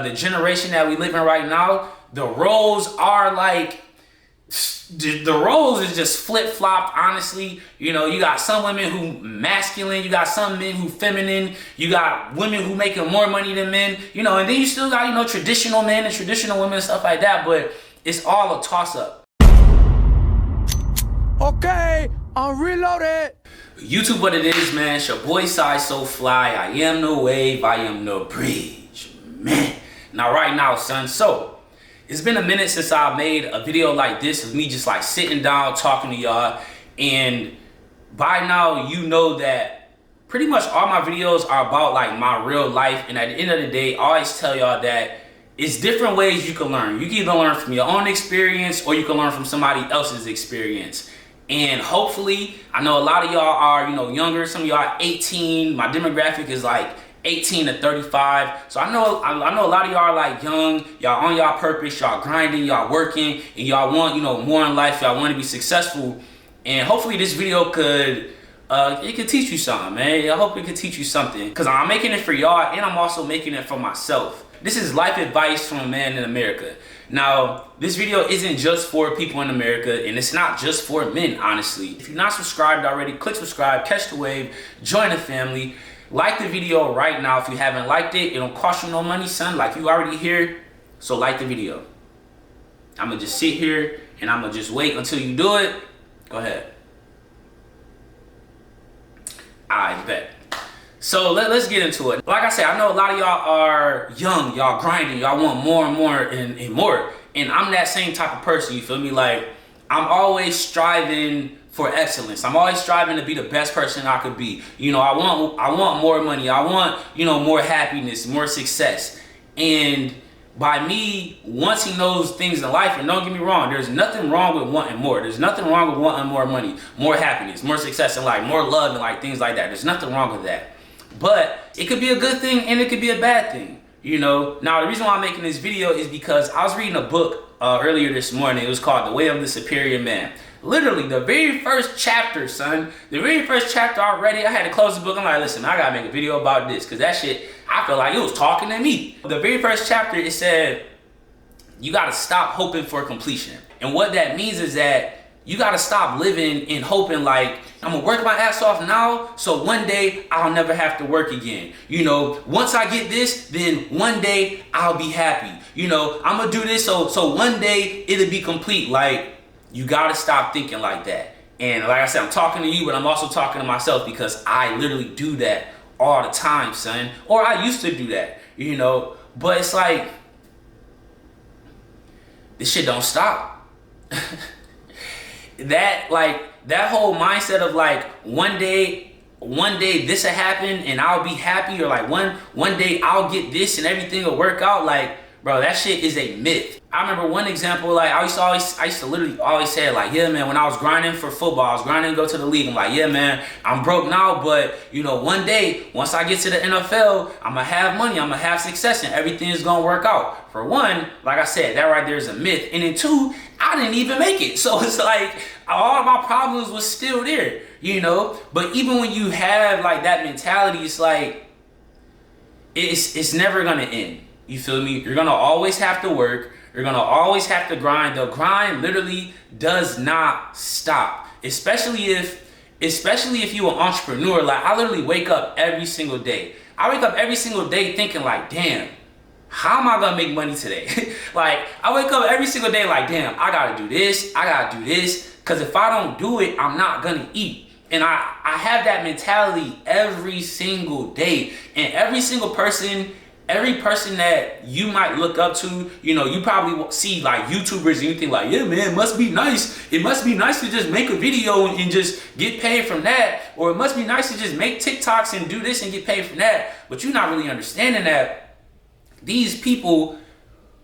The generation that we live in right now, the roles are like, the roles is just flip-flopped, honestly. You know, you got some women who masculine, you got some men who feminine, you got women who making more money than men, you know, and then you still got, you know, traditional men and traditional women and stuff like that, but it's all a toss-up. Okay, I'm reloaded. YouTube what it is, man. It's your boy Sayysooflyy. I am the wave, I am the bridge, man. Now right now, son, so it's been a minute since I made a video like this of me just like sitting down talking to y'all, and by now you know that pretty much all my videos are about like my real life, and at the end of the day I always tell y'all that it's different ways you can learn. You can either learn from your own experience or you can learn from somebody else's experience. And hopefully, I know a lot of y'all are, you know, younger. Some of y'all are 18. My demographic is like 18 to 35. So I know a lot of y'all are like young. Y'all on y'all purpose. Y'all grinding. Y'all working. And y'all want, you know, more in life. Y'all want to be successful. And hopefully this video could, it could teach you something, man. I hope it could teach you something. Because I'm making it for y'all and I'm also making it for myself. This is life advice from a man in America. Now, this video isn't just for people in America, and it's not just for men, honestly. If you're not subscribed already, click subscribe, catch the wave, join the family. Like the video right now. If you haven't liked it, it don't cost you no money, son. Like, you already here, so like the video. I'm gonna just sit here, and I'm gonna just wait until you do it. Go ahead. I bet. So let's get into it. Like I said, I know a lot of y'all are young, y'all grinding, y'all want more and more and more. And I'm that same type of person, you feel me? Like, I'm always striving for excellence. I'm always striving to be the best person I could be. You know, I want more money. I want, you know, more happiness, more success. And by me wanting those things in life, and don't get me wrong, there's nothing wrong with wanting more. There's nothing wrong with wanting more money, more happiness, more success, and like more love and like things like that. There's nothing wrong with that. But it could be a good thing and it could be a bad thing, you know. Now, the reason why I'm making this video is because I was reading a book earlier this morning. It was called The Way of the Superior Man. Literally, the very first chapter, son. The very first chapter already, I had to close the book. I'm like, listen, I gotta make a video about this, because that shit, I feel like it was talking to me. The very first chapter, it said, you gotta stop hoping for completion. And what that means is that you gotta stop living and hoping like, I'm gonna work my ass off now, so one day I'll never have to work again. You know, once I get this, then one day I'll be happy. You know, I'm gonna do this so one day it'll be complete. Like, you gotta stop thinking like that. And like I said, I'm talking to you, but I'm also talking to myself, because I literally do that all the time, son. Or I used to do that, you know. But it's like, this shit don't stop. That whole mindset of like, one day this will happen and I'll be happy, or like one day I'll get this and everything will work out. Like, bro, that shit is a myth. I remember one example, like I used to literally always say like, yeah, man, when I was grinding for football, I was grinding to go to the league. I'm like, yeah, man, I'm broke now, but you know, one day, once I get to the NFL, I'm gonna have money, I'm gonna have success, and everything is gonna work out. For one, like I said, that right there is a myth. And then two, I didn't even make it. So it's like, all of my problems was still there, you know? But even when you have like that mentality, it's like, it's never gonna end. You feel me? You're gonna always have to work. You're gonna always have to grind. The grind literally does not stop. Especially if you're an entrepreneur. Like, I literally wake up every single day. I wake up every single day thinking like, damn, how am I gonna make money today? Like, I wake up every single day like, damn, I gotta do this, I gotta do this. Cause if I don't do it, I'm not gonna eat. And I have that mentality every single day. And every person that you might look up to, you know, you probably see like YouTubers and you think like, yeah, man, it must be nice. It must be nice to just make a video and just get paid from that. Or it must be nice to just make TikToks and do this and get paid from that. But you're not really understanding that these people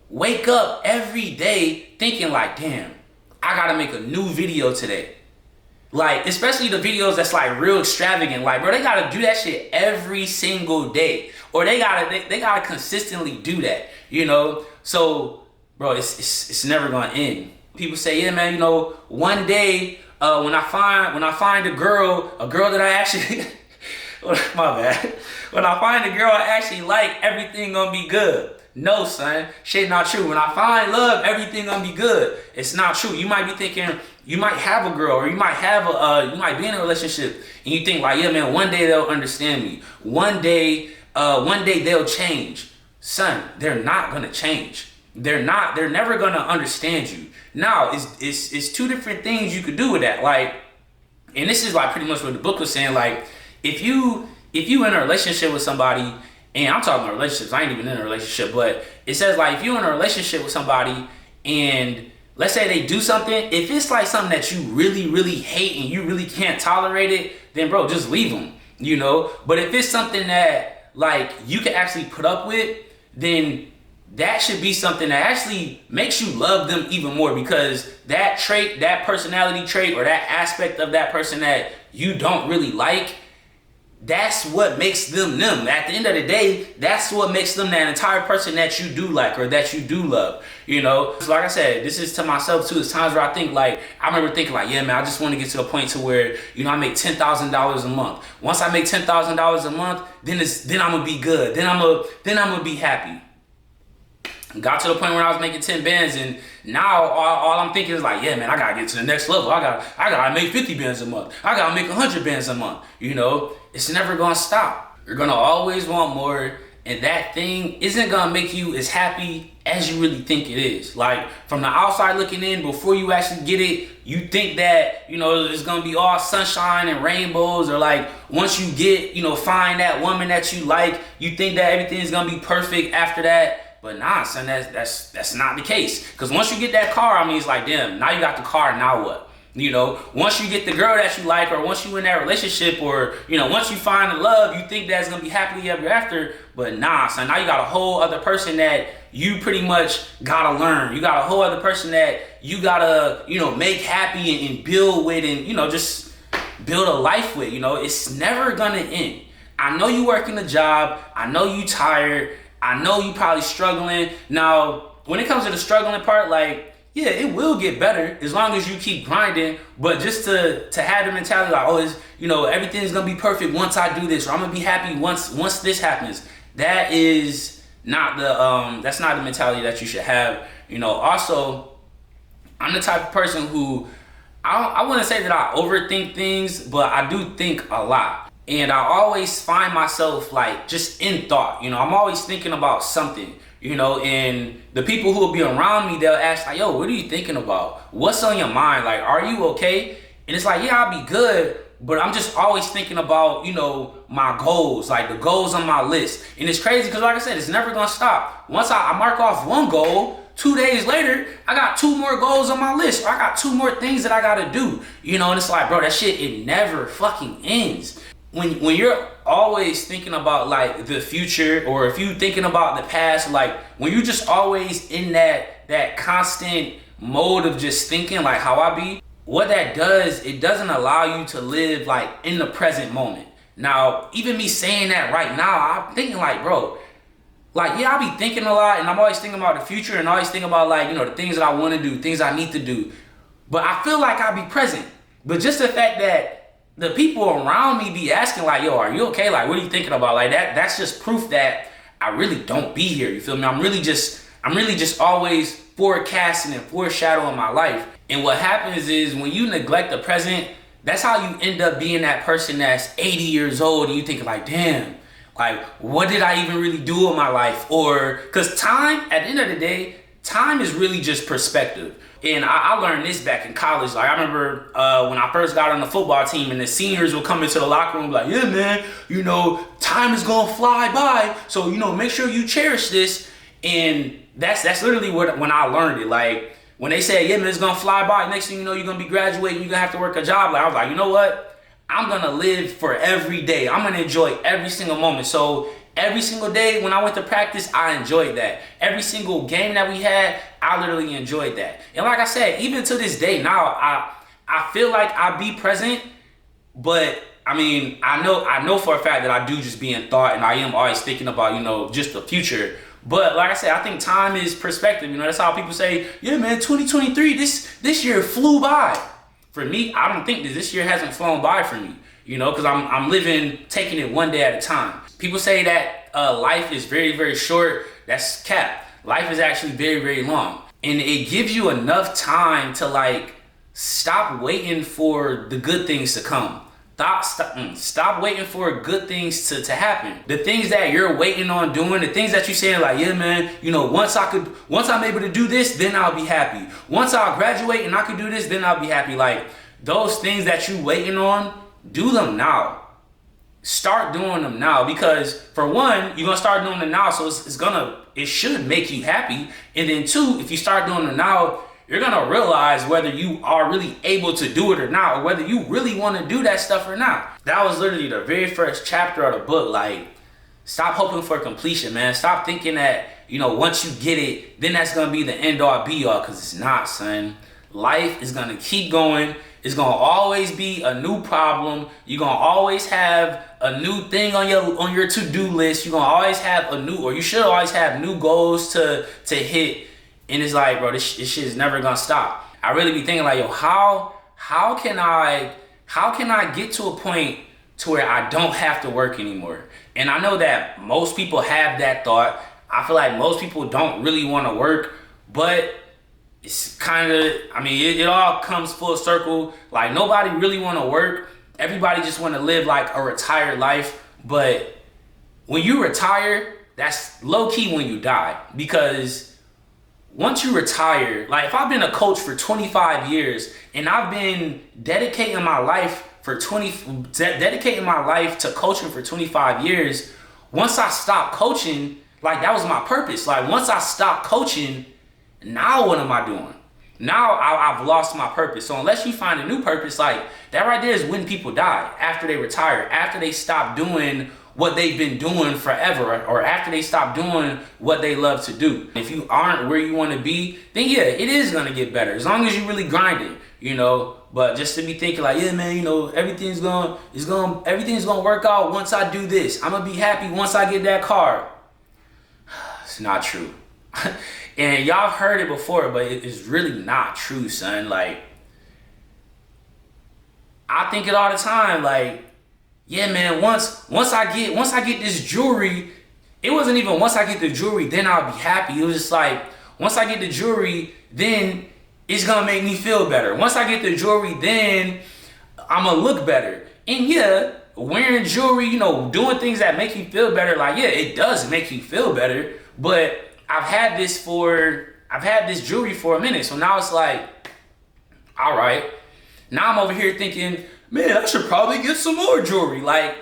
wake up every day thinking like, damn, I gotta make a new video today. Like, especially the videos that's like real extravagant. Like, bro, they gotta do that shit every single day. Or they gotta consistently do that, you know? So, bro, it's never gonna end. People say, yeah, man, you know, one day when I find a girl that I actually my bad. When I find a girl I actually like, everything gonna be good. No, son, shit not true. When I find love, everything gonna be good. It's not true. You might be thinking, you might have a girl, or you might have you might be in a relationship, and you think like, yeah, man, one day they'll understand me. One day they'll change. Son, they're not gonna change. They're never gonna understand you. Now, it's two different things you could do with that. Like, and this is like pretty much what the book was saying. Like, if you in a relationship with somebody, and I'm talking about relationships, I ain't even in a relationship, but it says like if you're in a relationship with somebody and let's say they do something, if it's like something that you really, really hate and you really can't tolerate it, then bro, just leave them, you know? But if it's something that like you can actually put up with, then that should be something that actually makes you love them even more, because that trait, that personality trait, or that aspect of that person that you don't really like, that's what makes them them. At the end of the day, that's what makes them that entire person that you do like or that you do love, you know? So like I said, this is to myself too. It's times where I think like, I remember thinking like, yeah, man, I just want to get to the point to where, you know, I make $10,000 a month. Once I make $10,000 a month, then I'm gonna be good. Then I'm gonna be happy. Got to the point where I was making 10 bands, and now all I'm thinking is like, yeah, man, I gotta get to the next level. I gotta make 50 bands a month. I gotta make 100 bands a month. You know, it's never gonna stop. You're gonna always want more, and that thing isn't gonna make you as happy as you really think it is. Like, from the outside looking in, before you actually get it, you think that, you know, it's gonna be all sunshine and rainbows, or like once you get, you know, find that woman that you like, you think that everything's gonna be perfect after that. But nah, son, that's not the case. Because once you get that car, I mean, it's like, damn, now you got the car, now what? You know, once you get the girl that you like, or once you in that relationship, or, you know, once you find the love, you think that's going to be happily ever after. But nah, son, now you got a whole other person that you pretty much got to learn. You got a whole other person that you got to, you know, make happy and build with, and, you know, just build a life with. You know, it's never going to end. I know you working a job. I know you tired. I know you probably struggling. Now, when it comes to the struggling part, like, yeah, it will get better as long as you keep grinding. But just to have the mentality like, oh, it's, you know, everything's gonna be perfect once I do this, or I'm gonna be happy once this happens. That is not the that's not the mentality that you should have. You know, also, I'm the type of person who I wouldn't say that I overthink things, but I do think a lot. And I always find myself like just in thought, you know, I'm always thinking about something, you know, and the people who will be around me, they'll ask like, yo, what are you thinking about? What's on your mind? Like, are you okay? And it's like, yeah, I'll be good, but I'm just always thinking about, you know, my goals, like the goals on my list. And it's crazy because like I said, it's never gonna stop. Once I mark off one goal, 2 days later, I got 2 more goals on my list, or I got 2 more things that I gotta do, you know, and it's like, bro, that shit, it never fucking ends. When you're always thinking about like the future, or if you thinking about the past, like when you're just always in that constant mode of just thinking like how I be, what that does, it doesn't allow you to live like in the present moment. Now, even me saying that right now, I'm thinking like, bro, like, yeah, I be thinking a lot, and I'm always thinking about the future, and always thinking about like, you know, the things that I want to do, things I need to do. But I feel like I be present. But just the fact that the people around me be asking like, yo, are you okay? Like, what are you thinking about? Like that's just proof that I really don't be here. You feel me? I'm really just always forecasting and foreshadowing my life. And what happens is when you neglect the present, that's how you end up being that person that's 80 years old and you think like, damn, like, what did I even really do in my life? Or, cause time, at the end of the day, time is really just perspective. And I learned this back in college. Like, I remember when I first got on the football team and the seniors would come into the locker room like, yeah, man, you know, time is gonna fly by. So, you know, make sure you cherish this. And that's literally when I learned it. Like, when they said, yeah, man, it's gonna fly by. Next thing you know, you're gonna be graduating, you're gonna have to work a job. Like, I was like, you know what? I'm gonna live for every day. I'm gonna enjoy every single moment. So every single day when I went to practice, I enjoyed that. Every single game that we had, I literally enjoyed that. And like I said, even to this day now, I feel like I be present, but I mean, I know for a fact that I do just be in thought, and I am always thinking about, you know, just the future. But like I said, I think time is perspective. You know, that's how people say, yeah, man, 2023, this year flew by. For me, I don't think that this year hasn't flown by for me, you know, because I'm living, taking it one day at a time. People say that life is very, very short. That's cap. Life is actually very, very long. And it gives you enough time to like stop waiting for the good things to come. Stop waiting for good things to happen. The things that you're waiting on doing, the things that you're saying like, yeah, man, you know, once I'm able to do this, then I'll be happy. Once I'll graduate and I can do this, then I'll be happy. Like those things that you waiting on, do them now. Start doing them now, because for one, you're gonna start doing them now, so it should make you happy. And then two, if you start doing them now, you're gonna realize whether you are really able to do it or not, or whether you really want to do that stuff or not. That was literally the very first chapter of the book. Like, stop hoping for completion, man. Stop thinking that, you know, once you get it, then that's gonna be the end all be all, because it's not, son. Life is gonna keep going. It's gonna always be a new problem. You're gonna always have a new thing on your to-do list. You're gonna always have you should always have new goals to hit. And it's like, bro, this shit is never gonna stop. I really be thinking like, yo, how can I get to a point to where I don't have to work anymore? And I know that most people have that thought. I feel like most people don't really want to work, but it's kind of, I mean, it all comes full circle. Like, nobody really want to work. Everybody just want to live like a retired life. But when you retire, that's low key when you die. Because once you retire, like if I've been a coach for 25 years and I've been dedicating my life to coaching for 25 years, once I stopped coaching, like that was my purpose. Like once I stopped coaching, now what am I doing? Now I've lost my purpose. So unless you find a new purpose, like that right there is when people die, after they retire, after they stop doing what they've been doing forever, or after they stop doing what they love to do. If you aren't where you want to be, then yeah, it is gonna get better as long as you really grind it, you know. But just to be thinking like, yeah, man, you know, everything's gonna work out once I do this. I'm gonna be happy once I get that car. It's not true. And y'all have heard it before, but it's really not true, son. Like, I think it all the time. Like, yeah, man, once I get this jewelry, it wasn't even once I get the jewelry, then I'll be happy. It was just like, once I get the jewelry, then it's gonna make me feel better. Once I get the jewelry, then I'm gonna look better. And yeah, wearing jewelry, you know, doing things that make you feel better, like, yeah, it does make you feel better, but I've had this jewelry for a minute, so now it's like, all right. Now I'm over here thinking, man, I should probably get some more jewelry. Like,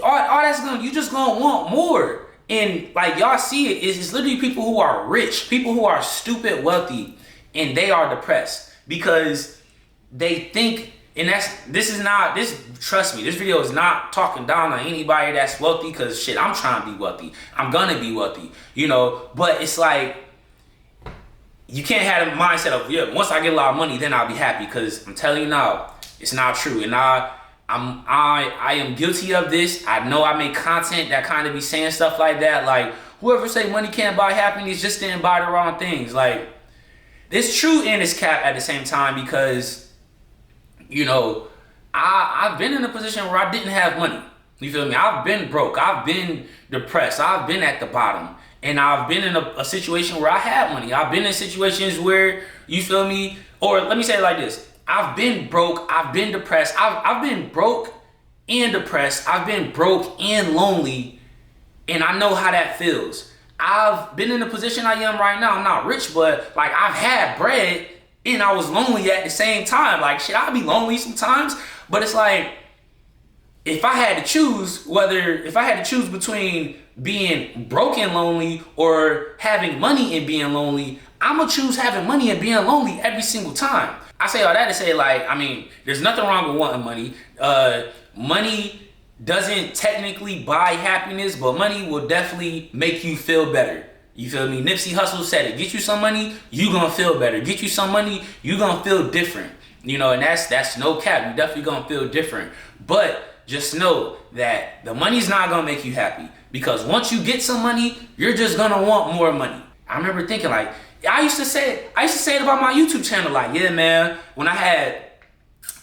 all that's you just gonna want more. And like y'all see it's literally people who are rich, people who are stupid wealthy, and they are depressed because they think. And trust me, this video is not talking down on anybody that's wealthy, because shit, I'm trying to be wealthy. I'm gonna be wealthy, you know? But it's like, you can't have a mindset of, yeah, once I get a lot of money, then I'll be happy, because I'm telling you now, it's not true. And I am guilty of this. I know I make content that kind of be saying stuff like that. Like, whoever say money can't buy happiness just didn't buy the wrong things. Like, it's true and it's cap at the same time, because you know, I've been in a position where I didn't have money. You feel me? I've been broke. I've been depressed. I've been at the bottom. And I've been in a situation where I had money. I've been in situations where, you feel me? Or let me say it like this. I've been broke. I've been depressed. I've been broke and depressed. I've been broke and lonely. And I know how that feels. I've been in the position I am right now. I'm not rich, but like I've had bread and I was lonely at the same time. Like, shit, I'll be lonely sometimes, but it's like, if I had to choose between being broke and lonely or having money and being lonely, I'm gonna choose having money and being lonely every single time. I say all that to say, like, I mean, there's nothing wrong with wanting money. Money doesn't technically buy happiness, but money will definitely make you feel better. You feel me? Nipsey Hussle said it. Get you some money, you gonna feel better. Get you some money, you gonna feel different. You know, and that's no cap. You definitely gonna feel different. But just know that the money's not gonna make you happy, because once you get some money, you're just gonna want more money. I remember thinking, like, I used to say it about my YouTube channel, like, yeah, man, when I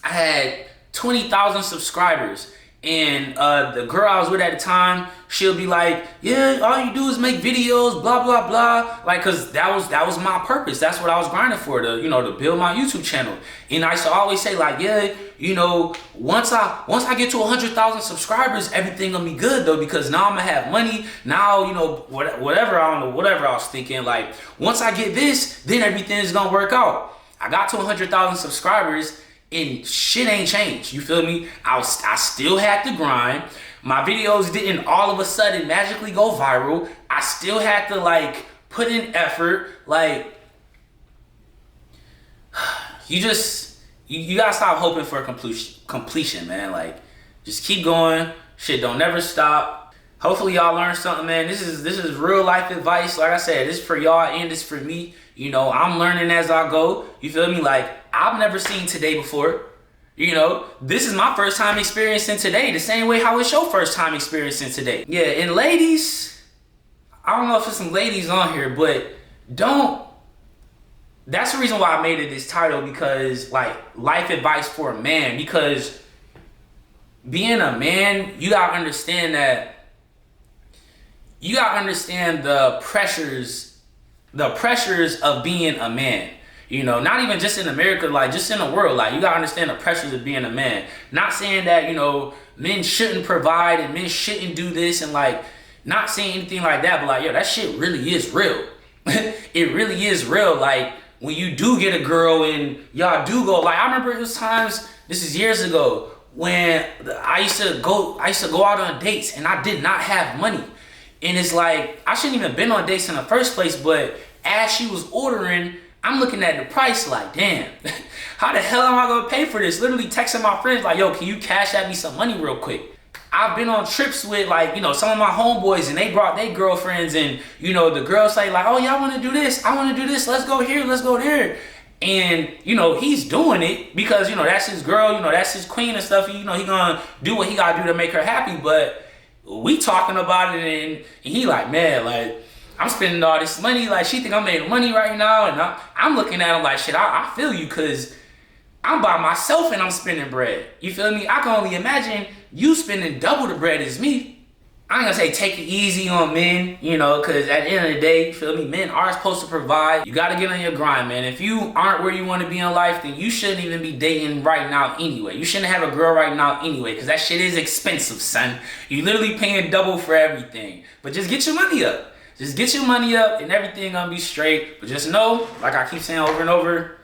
had 20,000 subscribers And the girl I was with at the time, she'll be like, yeah, all you do is make videos, blah, blah, blah. Like, cause that was my purpose. That's what I was grinding for, to build my YouTube channel. And I used to always say like, yeah, once I get to 100,000 subscribers, everything gonna be good though, because now I'm gonna have money. Now, whatever I was thinking, like, once I get this, then everything is gonna work out. I got to 100,000 subscribers and shit ain't changed. You feel me? I still had to grind. My videos didn't all of a sudden magically go viral. I still had to like put in effort. Like, you gotta stop hoping for completion, man. Like, just keep going. Shit don't never stop. Hopefully y'all learned something, man. This is real life advice. Like I said, this is for y'all and this for me. I'm learning as I go. You feel me? Like, I've never seen today before. This is my first time experiencing today, the same way how it's your first time experiencing today. Yeah, and ladies, I don't know if there's some ladies on here, but that's the reason why I made it this title, because like life advice for a man, because being a man, you gotta understand the pressures of being a man. Not even just in America, like just in the world, like you gotta understand the pressures of being a man. Not saying that, men shouldn't provide and men shouldn't do this, and like not saying anything like that, but like, yo, that shit really is real. It really is real. Like, when you do get a girl and y'all do go, like, I remember it was times, this is years ago, when I used to go out on dates and I did not have money. And it's like, I shouldn't even have been on dates in the first place, but as she was ordering, I'm looking at the price like, damn, how the hell am I gonna pay for this? Literally texting my friends like, yo, can you cash at me some money real quick? I've been on trips with like, some of my homeboys, and they brought their girlfriends, and the girls say like, oh yeah, I wanna do this, let's go here, let's go there. And he's doing it because that's his girl, that's his queen and stuff. He gonna do what he gotta do to make her happy. But we talking about it, and he like, man, like, I'm spending all this money, like she think I'm making money right now, and I'm looking at him like, shit, I feel you, cause I'm by myself and I'm spending bread. You feel me? I can only imagine you spending double the bread as me. I ain't gonna say take it easy on men, cause at the end of the day, you feel me, men are supposed to provide. You gotta get on your grind, man. If you aren't where you wanna be in life, then you shouldn't even be dating right now anyway. You shouldn't have a girl right now anyway, cause that shit is expensive, son. You literally paying double for everything. But just get your money up. Just get your money up and everything gonna be straight. But just know, like I keep saying over and over,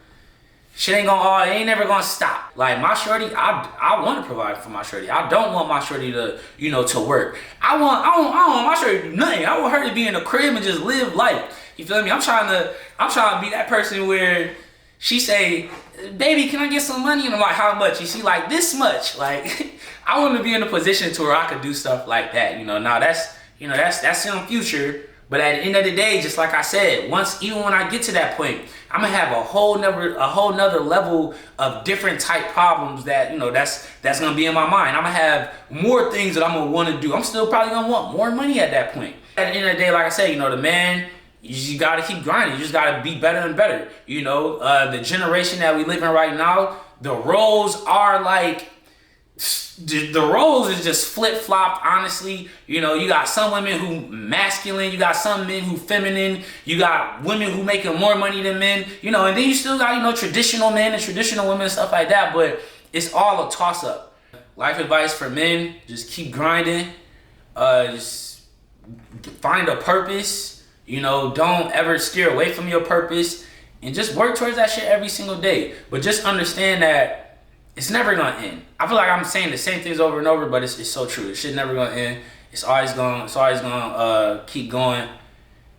shit it ain't never gonna stop. Like my shorty, I want to provide for my shorty. I don't want my shorty to, to work. I don't want my shorty to do nothing. I want her to be in the crib and just live life. You feel me? I'm trying to be that person where she say, baby, can I get some money? And I'm like, how much? And she like, this much. Like, I want to be in a position to where I could do stuff like that. Now that's in the future. But at the end of the day, just like I said, even when I get to that point, I'm gonna have a whole nother level of different type problems that, that's gonna be in my mind. I'm gonna have more things that I'm gonna want to do. I'm still probably gonna want more money at that point. At the end of the day, like I said, the man, you just gotta keep grinding. You just gotta be better and better. The generation that we live in right now, the roles are like, the roles is just flip-flopped, honestly. You got some women who masculine, you got some men who feminine, you got women who making more money than men, and then you still got, traditional men and traditional women and stuff like that, but it's all a toss-up. Life advice for men, just keep grinding, just find a purpose, don't ever steer away from your purpose, and just work towards that shit every single day. But just understand that it's never gonna end. I feel like I'm saying the same things over and over, but it's so true. It shit never gonna end. It's always gonna keep going.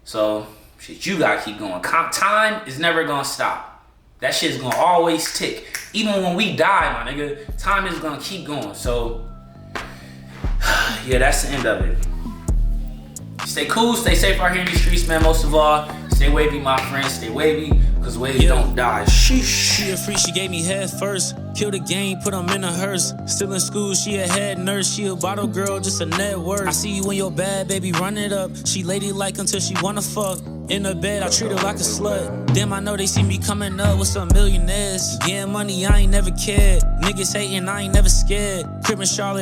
So shit, you gotta keep going. Time is never gonna stop. That shit's gonna always tick. Even when we die, my nigga, time is gonna keep going. So yeah, that's the end of it. Stay cool, stay safe out here in these streets, man. Most of all, stay wavy, my friends. Stay wavy, cause waves don't die. She a freak, she gave me head first. Killed the game, put them in a hearse. Still in school, she a head nurse. She a bottle girl, just a network. I see you when you're bad, baby, run it up. She ladylike until she wanna fuck. In the bed, I treat her like a slut. Damn, I know they see me coming up with some millionaires. Getting money, I ain't never cared. Niggas hating, I ain't never scared. Crib in Charlotte.